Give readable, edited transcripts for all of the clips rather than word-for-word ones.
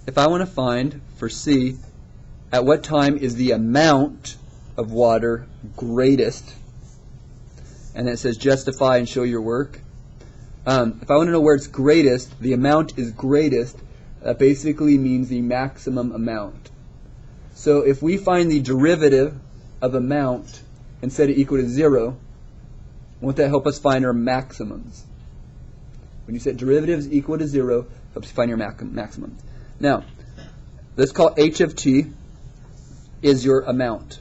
if I want to find, for C, at what time is the amount of water greatest, and then it says justify and show your work. If I want to know where it's greatest, the amount is greatest, that basically means the maximum amount. So if we find the derivative of amount and set it equal to 0, won't that help us find our maximums? When you set derivatives equal to 0, it helps you find your maximums. Now, let's call h of t is your amount.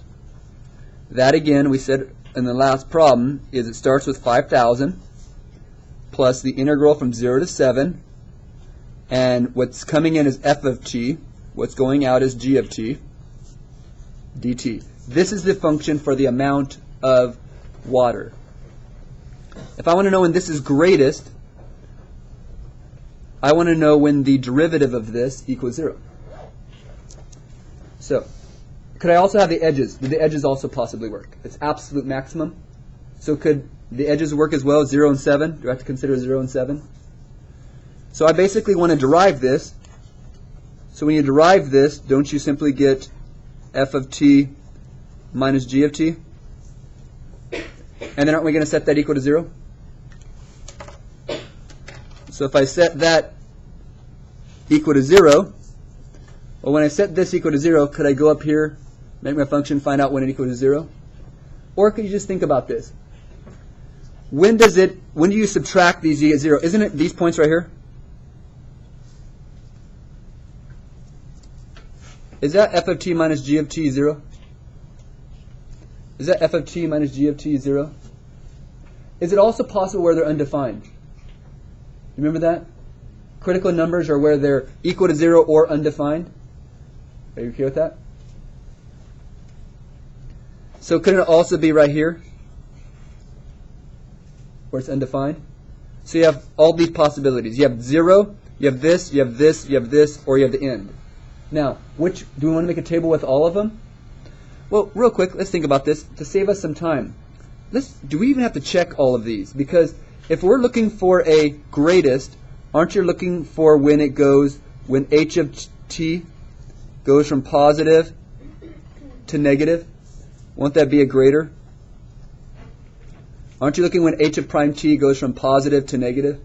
That, again, we said in the last problem, is it starts with 5,000 plus the integral from 0 to 7, and what's coming in is f of t, what's going out is g of t, dt. This is the function for the amount of water. If I want to know when this is greatest, I want to know when the derivative of this equals 0. So, could I also have the edges? Did the edges also possibly work? It's absolute maximum. So could the edges work as well, 0 and 7? Do I have to consider 0 and 7? So I basically want to derive this. So when you derive this, don't you simply get f of t minus g of t? And then aren't we going to set that equal to 0? So if I set that equal to 0, well, when I set this equal to 0, could I go up here, make my function, find out when it equals to 0? Or could you just think about this? When do you subtract these, you get 0? Isn't it these points right here? Is that f of t minus g of t 0? Is that f of t minus g of t 0? Is it also possible where they're undefined? You remember that? Critical numbers are where they're equal to 0 or undefined. Are you okay with that? So couldn't it also be right here, where it's undefined? So you have all these possibilities. You have 0, you have this, you have this, you have this, or you have the end. Now, do we want to make a table with all of them? Well, real quick, let's think about this to save us some time. Do we even have to check all of these? Because if we're looking for a greatest, aren't you looking for when h of t goes from positive to negative? Won't that be a greater? Aren't you looking when h of prime t goes from positive to negative?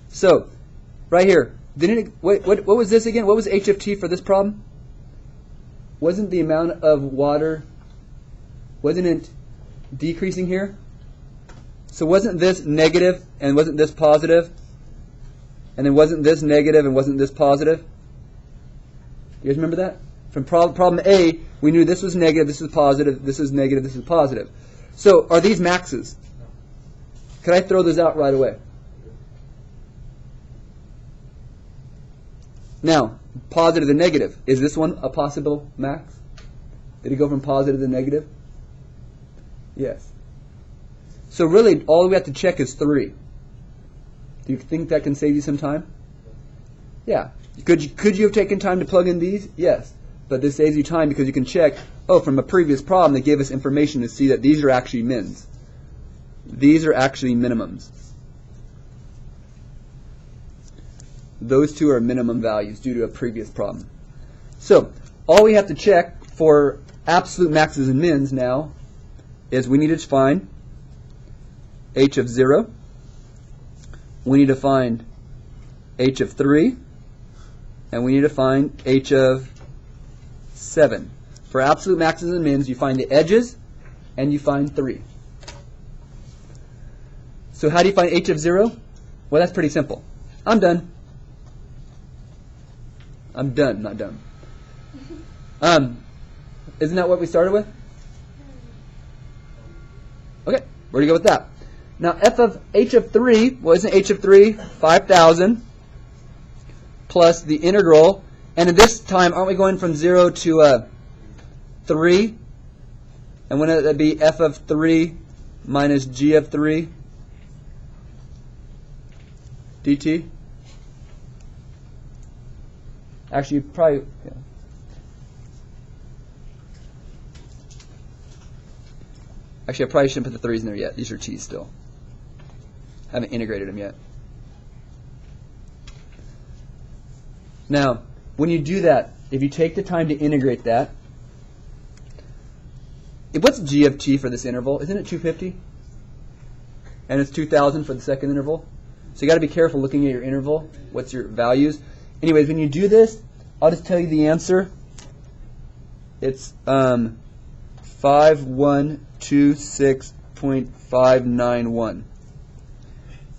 So, right here, what was this again? What was h of t for this problem? Wasn't the amount of water, wasn't it decreasing here? So wasn't this negative and wasn't this positive? And then wasn't this negative and wasn't this positive? You guys remember that? From problem A, we knew this was negative, this was positive, this is negative, this is positive. So are these maxes? Could I throw those out right away? Now, positive and negative. Is this one a possible max? Did it go from positive to negative? Yes. So really, all we have to check is 3. Do you think that can save you some time? Yeah. Could you have taken time to plug in these? Yes. But this saves you time because you can check, from a previous problem, they gave us information to see that these are actually mins. These are actually minimums. Those two are minimum values due to a previous problem. So, all we have to check for absolute maxes and mins now is we need to find h of 0. We need to find h of 3. And we need to find h of 7. For absolute maxes and mins, you find the edges and you find 3. So how do you find h of 0? Well, that's pretty simple. I'm done. I'm done, not done. Isn't that what we started with? Okay, where do you go with that? Now, h of 3, well, isn't h of 3 5,000 plus the integral? And at this time, aren't we going from 0 to 3? And wouldn't that be f of 3 minus g of 3 dt? Actually, you probably... Yeah. Actually, I probably shouldn't put the 3's in there yet. These are t's still. I haven't integrated them yet. Now, when you do that, if you take the time to integrate that, what's g of t for this interval? Isn't it 250? And it's 2,000 for the second interval. So you got to be careful looking at your interval. What's your values? Anyways, when you do this, I'll just tell you the answer. It's 5126.591.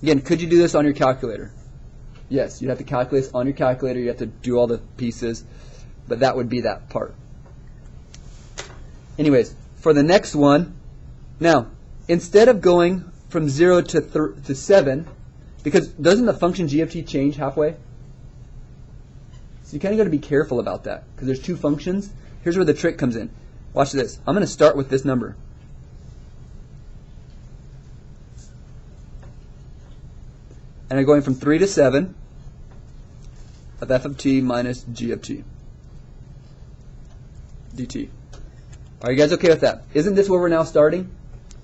Again, could you do this on your calculator? Yes, you'd have to calculate this on your calculator. You have to do all the pieces, but that would be that part. Anyways, for the next one, now, instead of going from 0 to 7, because doesn't the function g of t change halfway? So you kind of got to be careful about that, because there's two functions. Here's where the trick comes in. Watch this. I'm going to start with this number. And I'm going from 3 to 7 of f of t minus g of t dt. Are you guys okay with that? Isn't this where we're now starting?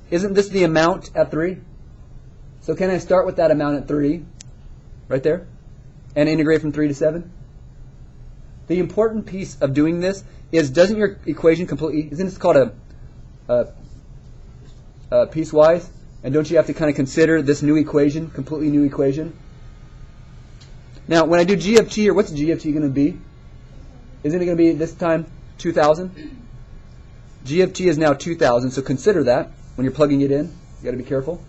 Isn't this the amount at 3? So can I start with that amount at 3, right there, and integrate from 3 to 7? The important piece of doing this is, doesn't your equation completely, isn't this called a piecewise? And don't you have to kind of consider this new equation, completely new equation? Now, when I do g of t here, what's g of t going to be? Isn't it going to be this time 2,000? G of t is now 2,000, so consider that when you're plugging it in. You got to be careful.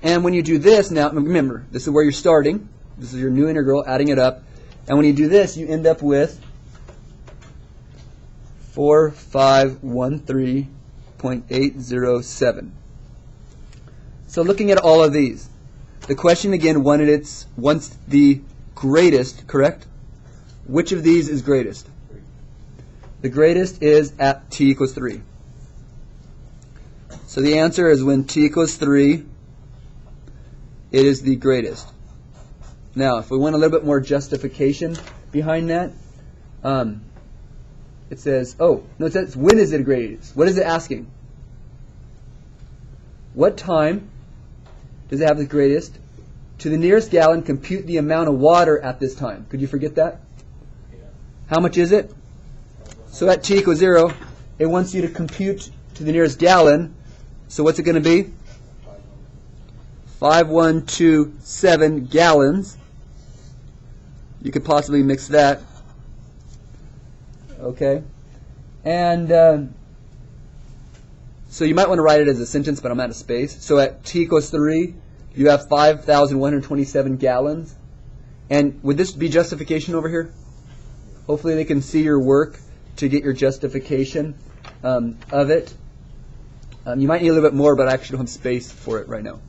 And when you do this, now remember, this is where you're starting. This is your new integral, adding it up. And when you do this, you end up with 4513.807. So looking at all of these, the question again wants the greatest, correct? Which of these is greatest? The greatest is at t equals 3. So the answer is when t equals 3, it is the greatest. Now, if we want a little bit more justification behind that, it says, oh, no, it says, when is it greatest? What is it asking? What time does it have the greatest? To the nearest gallon, compute the amount of water at this time. Could you forget that? Yeah. How much is it? So at t equals 0, it wants you to compute to the nearest gallon. So what's it going to be? 5127 gallons. You could possibly mix that. Okay. And so you might want to write it as a sentence, but I'm out of space. So at t equals 3, you have 5,127 gallons. And would this be justification over here? Hopefully they can see your work to get your justification of it. You might need a little bit more, but I actually don't have space for it right now.